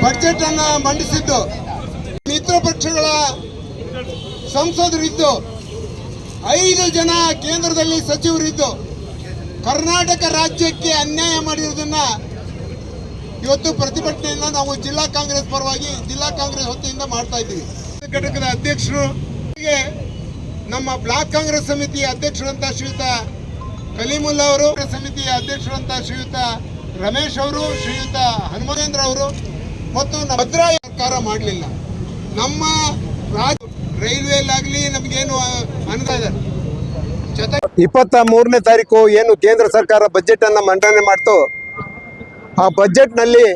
Budget ಅನ್ನ ಮಂಡಿಸಿದ್ದು ಮಿತ್ರ ಪಕ್ಷಗಳ ಸಂಸದರಿದ್ದು 5 ಜನ ಕೇಂದ್ರದಲ್ಲಿ ಸಚಿವರಿದ್ದು ಕರ್ನಾಟಕ ರಾಜ್ಯಕ್ಕೆ ಅನ್ಯಾಯ ಮಾಡಿರುವುದನ್ನ ಇವತ್ತು ಪ್ರತಿಭಟನೆಯನ್ನ ನಾವು ಜಿಲ್ಲಾ ಕಾಂಗ್ರೆಸ್ ಪರವಾಗಿ ಜಿಲ್ಲಾ ಕಾಂಗ್ರೆಸ್ ವತಿಯಿಂದ ಮಾಡ್ತಾ ಇದ್ದೀವಿ. ಘಟಕದ ಅಧ್ಯಕ್ಷರು, ನಮ್ಮ ಬ್ಲಾಕ್ ಕಾಂಗ್ರೆಸ್ ಸಮಿತಿಯ ಅಧ್ಯಕ್ಷರಂತ ಶ್ರೀಯುತ ಕಲೀಮುಲ್ಲಾ ಅವರು, ಸಮಿತಿಯ ಅಧ್ಯಕ್ಷರಂತ ಶ್ರೀಯುತ ರಮೇಶ್ ಅವರು, ಶ್ರೀಯುತ ಹನುಮಂತೇಂದ್ರ ಅವರು ಮತ್ತು ಭದ್ರಾ ಸರ್ಕಾರ ಮಾಡಲಿಲ್ಲ. ನಮ್ಮ ರೈಲ್ವೆಲಾಗಲಿ ನಮಗೇನು ಅನುದಾನ 23ನೇ ತಾರೀಕು ಏನು ಕೇಂದ್ರ ಸರ್ಕಾರ ಬಜೆಟ್ ಅನ್ನ ಮಂಡನೆ ಮಾಡ್ತು, ಆ ಬಜೆಟ್ ನಲ್ಲಿ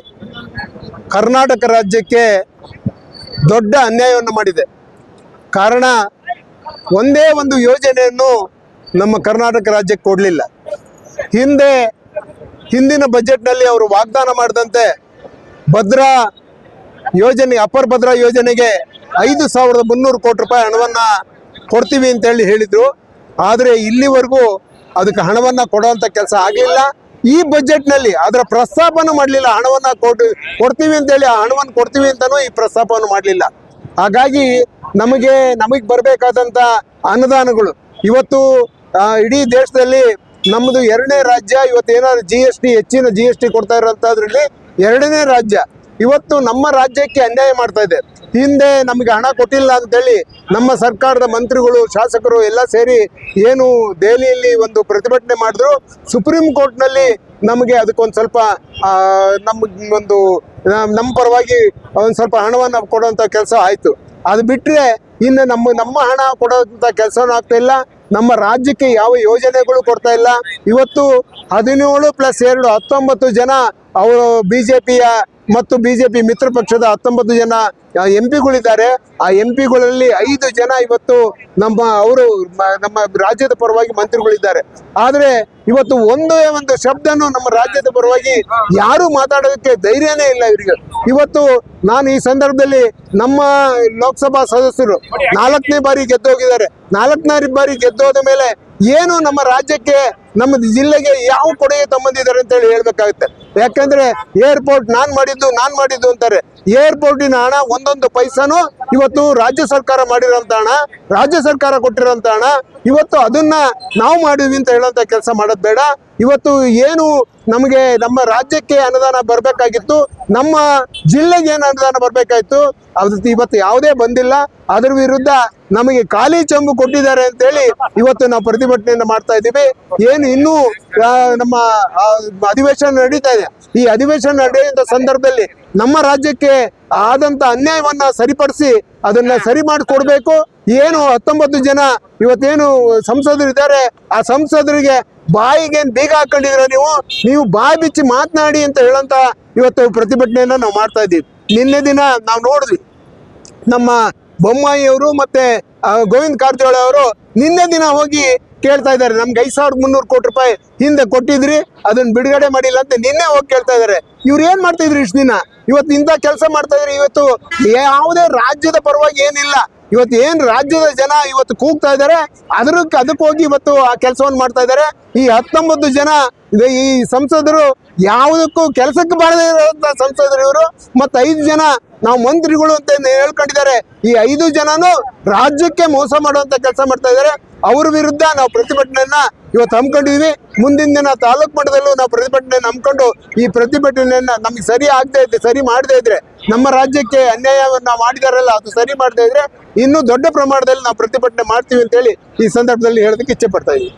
ಕರ್ನಾಟಕ ರಾಜ್ಯಕ್ಕೆ ದೊಡ್ಡ ಅನ್ಯಾಯವನ್ನು ಮಾಡಿದೆ. ಕಾರಣ ಒಂದೇ ಒಂದು ಯೋಜನೆಯನ್ನು ನಮ್ಮ ಕರ್ನಾಟಕ ರಾಜ್ಯಕ್ಕೆ ಕೊಡಲಿಲ್ಲ. ಹಿಂದಿನ ಬಜೆಟ್ನಲ್ಲಿ ಅವರು ವಾಗ್ದಾನ ಮಾಡಿದಂತೆ ಭದ್ರಾ ಯೋಜನೆ, ಅಪರ್ ಭದ್ರಾ ಯೋಜನೆಗೆ 5,300 ಕೋಟಿ ರೂಪಾಯಿ ಹಣವನ್ನು ಕೊಡ್ತೀವಿ ಅಂತೇಳಿ ಹೇಳಿದರು. ಆದರೆ ಇಲ್ಲಿವರೆಗೂ ಅದಕ್ಕೆ ಹಣವನ್ನು ಕೊಡುವಂಥ ಕೆಲಸ ಆಗಲಿಲ್ಲ. ಈ ಬಜೆಟ್ನಲ್ಲಿ ಅದರ ಪ್ರಸ್ತಾಪನೂ ಮಾಡಲಿಲ್ಲ. ಹಣವನ್ನು ಕೊಡ್ತೀವಿ ಅಂತೇಳಿ ಆ ಹಣವನ್ನು ಕೊಡ್ತೀವಿ ಅಂತಲೂ ಈ ಪ್ರಸ್ತಾಪವನ್ನು ಮಾಡಲಿಲ್ಲ. ಹಾಗಾಗಿ ನಮಗೆ ಬರಬೇಕಾದಂಥ ಅನುದಾನಗಳು ಇವತ್ತು ಇಡೀ ದೇಶದಲ್ಲಿ ನಮ್ಮದು 2ನೇ ರಾಜ್ಯ. ಇವತ್ತು ಏನಾದ್ರು ಹೆಚ್ಚಿನ GST ಕೊಡ್ತಾ ಇರೋಂಥದ್ರಲ್ಲಿ 2ನೇ ರಾಜ್ಯ. ಇವತ್ತು ನಮ್ಮ ರಾಜ್ಯಕ್ಕೆ ಅನ್ಯಾಯ ಮಾಡ್ತಾ ಇದೆ. ಹಿಂದೆ ನಮಗೆ ಹಣ ಕೊಟ್ಟಿಲ್ಲ ಅಂತೇಳಿ ನಮ್ಮ ಸರ್ಕಾರದ ಮಂತ್ರಿಗಳು, ಶಾಸಕರು ಎಲ್ಲ ಸೇರಿ ಏನು ದೆಹಲಿಯಲ್ಲಿ ಒಂದು ಪ್ರತಿಭಟನೆ ಮಾಡಿದ್ರು. ಸುಪ್ರೀಂ ಕೋರ್ಟ್ನಲ್ಲಿ ನಮಗೆ ಅದಕ್ಕೊಂದು ಸ್ವಲ್ಪ ನಮ್ಮ ಪರವಾಗಿ ಒಂದು ಸ್ವಲ್ಪ ಹಣವನ್ನು ಕೊಡುವಂಥ ಕೆಲಸ ಆಯಿತು. ಅದು ಬಿಟ್ಟರೆ ಇನ್ನು ನಮ್ಮ ಹಣ ಕೊಡುವಂಥ ಕೆಲಸನೂ ಆಗ್ತಾ ಇಲ್ಲ. ನಮ್ಮ ರಾಜ್ಯಕ್ಕೆ ಯಾವ ಯೋಜನೆಗಳು ಕೊಡ್ತಾ ಇಲ್ಲ. ಇವತ್ತು 17 + 2 19 ಜನ ಅವರು BJPಯ ಮತ್ತು BJP ಮಿತ್ರ ಪಕ್ಷದ 19 ಜನ MP ಗಳಿದ್ದಾರೆ. ಆ MP ಗಳಲ್ಲಿ 5 ಜನ ಇವತ್ತು ನಮ್ಮ ರಾಜ್ಯದ ಪರವಾಗಿ ಮಂತ್ರಿಗಳಿದ್ದಾರೆ. ಆದರೆ ಇವತ್ತು ಒಂದೇ ಒಂದು ಶಬ್ದನೂ ನಮ್ಮ ರಾಜ್ಯದ ಪರವಾಗಿ ಯಾರು ಮಾತಾಡೋದಕ್ಕೆ ಧೈರ್ಯನೇ ಇಲ್ಲ ಇವರಿಗೆ. ಇವತ್ತು ನಾನು ಈ ಸಂದರ್ಭದಲ್ಲಿ ನಮ್ಮ ಲೋಕಸಭಾ ಸದಸ್ಯರು 4ನೇ ಬಾರಿ ಗೆದ್ದೋಗಿದ್ದಾರೆ. 4ನೇ ಬಾರಿ ಗೆದ್ದೋದ ಮೇಲೆ ಏನು ನಮ್ಮ ರಾಜ್ಯಕ್ಕೆ, ನಮ್ಮ ಜಿಲ್ಲೆಗೆ ಯಾವ ಕೊಡುಗೆ ತಂಬಂದಿದ್ದಾರೆ ಅಂತೇಳಿ ಹೇಳ್ಬೇಕಾಗುತ್ತೆ. ಯಾಕಂದ್ರೆ ಏರ್ಪೋರ್ಟ್ ನಾನ್ ಮಾಡಿದ್ದು ಅಂತಾರೆ. ಏರ್ಪೋರ್ಟಿನ ಹಣ ಒಂದೊಂದು ಪೈಸಾನು ಇವತ್ತು ರಾಜ್ಯ ಸರ್ಕಾರ ಮಾಡಿರೋಂಥ ಹಣ, ರಾಜ್ಯ ಸರ್ಕಾರ ಕೊಟ್ಟಿರೋಂಥ ಹಣ. ಇವತ್ತು ಅದನ್ನ ನಾವು ಮಾಡಿದ್ವಿ ಅಂತ ಹೇಳೋಂಥ ಕೆಲಸ ಮಾಡೋದು ಬೇಡ. ಇವತ್ತು ಏನು ನಮಗೆ ನಮ್ಮ ರಾಜ್ಯಕ್ಕೆ ಅನುದಾನ ಬರಬೇಕಾಗಿತ್ತು, ನಮ್ಮ ಜಿಲ್ಲೆಗೆ ಏನು ಅನುದಾನ ಬರಬೇಕಾಗಿತ್ತು, ಅದು ಇವತ್ತು ಯಾವುದೇ ಬಂದಿಲ್ಲ. ಅದರ ವಿರುದ್ಧ ನಮಗೆ ಖಾಲಿ ಚೆಂಬು ಕೊಟ್ಟಿದ್ದಾರೆ ಅಂತೇಳಿ ಇವತ್ತು ನಾವು ಪ್ರತಿಭಟನೆಯನ್ನು ಮಾಡ್ತಾ ಇದ್ದೀವಿ. ಏನು ಇನ್ನೂ ನಮ್ಮ ಅಧಿವೇಶನ ನಡೀತಾ ಇದೆ. ಈ ಅಧಿವೇಶನ ನಡೆಯುವಂಥ ಸಂದರ್ಭದಲ್ಲಿ ನಮ್ಮ ರಾಜ್ಯಕ್ಕೆ ಆದಂಥ ಅನ್ಯಾಯವನ್ನ ಸರಿಪಡಿಸಿ ಅದನ್ನ ಸರಿ ಮಾಡಿಕೊಡ್ಬೇಕು. ಏನು 19 ಜನ ಇವತ್ತೇನು ಸಂಸದರು ಇದ್ದಾರೆ, ಆ ಸಂಸದರಿಗೆ ಬಾಯಿಗೇನು ಬೀಗ ಹಾಕೊಂಡಿದ್ರ ನೀವು ಬಾಯಿ ಬಿಚ್ಚಿ ಮಾತನಾಡಿ ಅಂತ ಹೇಳಂತ ಇವತ್ತು ಪ್ರತಿಭಟನೆಯನ್ನ ನಾವು ಮಾಡ್ತಾ ಇದ್ದೀವಿ. ನಿನ್ನೆ ದಿನ ನಾವು ನೋಡಿದ್ವಿ, ನಮ್ಮ ಬೊಮ್ಮಾಯಿ ಅವರು ಮತ್ತೆ ಗೋವಿಂದ ಕಾರಜೋಳ ಅವರು ನಿನ್ನೆ ದಿನ ಹೋಗಿ ಕೇಳ್ತಾ ಇದ್ದಾರೆ, ನಮ್ಗೆ 5,300 ಕೋಟಿ ರೂಪಾಯಿ ಹಿಂದೆ ಕೊಟ್ಟಿದ್ರಿ, ಅದನ್ನ ಬಿಡುಗಡೆ ಮಾಡಿಲ್ಲ ಅಂತ ನಿನ್ನೆ ಹೋಗಿ ಕೇಳ್ತಾ ಇದ್ದಾರೆ. ಇವ್ರು ಏನ್ ಮಾಡ್ತಾ ಇದ್ರಿ ಇಷ್ಟು ದಿನ? ಇವತ್ತು ಇಂಥ ಕೆಲಸ ಮಾಡ್ತಾ ಇದ್ರಿ. ಇವತ್ತು ಯಾವುದೇ ರಾಜ್ಯದ ಪರವಾಗಿ ಏನಿಲ್ಲ. ಇವತ್ತು ಏನ್ ರಾಜ್ಯದ ಜನ ಇವತ್ತು ಕೂಗ್ತಾ ಇದ್ದಾರೆ, ಅದಕ್ಕೆ ಹೋಗಿ ಇವತ್ತು ಆ ಕೆಲಸವನ್ನು ಮಾಡ್ತಾ ಇದ್ದಾರೆ. ಈ 19 ಜನ ಈ ಸಂಸದರು ಯಾವುದಕ್ಕೂ ಕೆಲಸಕ್ಕೆ ಬಾರದೇ ಇರುವಂತ ಸಂಸದರು ಇವರು. ಮತ್ತೆ 5 ಜನ ನಾವು ಮಂತ್ರಿಗಳು ಅಂತ ಹೇಳ್ಕೊಂಡಿದ್ದಾರೆ. ಈ 5 ಜನನು ರಾಜ್ಯಕ್ಕೆ ಮೋಸ ಮಾಡುವಂತ ಕೆಲಸ ಮಾಡ್ತಾ ಇದ್ದಾರೆ. ಅವ್ರ ವಿರುದ್ಧ ನಾವು ಪ್ರತಿಭಟನೆಯನ್ನ ಇವತ್ತು ಹಮ್ಮಿಕೊಂಡಿದ್ವಿ. ಮುಂದಿನ ದಿನ ತಾಲೂಕು ಮಟ್ಟದಲ್ಲೂ ನಾವು ಪ್ರತಿಭಟನೆಯನ್ನು ಹಮ್ಮಿಕೊಂಡು ಈ ಪ್ರತಿಭಟನೆಯನ್ನ ನಮ್ಗೆ ಸರಿ ಮಾಡದೇ ಇದ್ರೆ, ನಮ್ಮ ರಾಜ್ಯಕ್ಕೆ ಅನ್ಯಾಯವನ್ನ ಮಾಡಿದಾರಲ್ಲ ಅದು ಸರಿ ಮಾಡದೇ ಇದ್ರೆ ಇನ್ನೂ ದೊಡ್ಡ ಪ್ರಮಾಣದಲ್ಲಿ ನಾವು ಪ್ರತಿಭಟನೆ ಮಾಡ್ತೀವಿ ಅಂತೇಳಿ ಈ ಸಂದರ್ಭದಲ್ಲಿ ಹೇಳೋದಕ್ಕೆ ಇಚ್ಛೆ ಪಡ್ತಾ ಇದ್ದೀವಿ.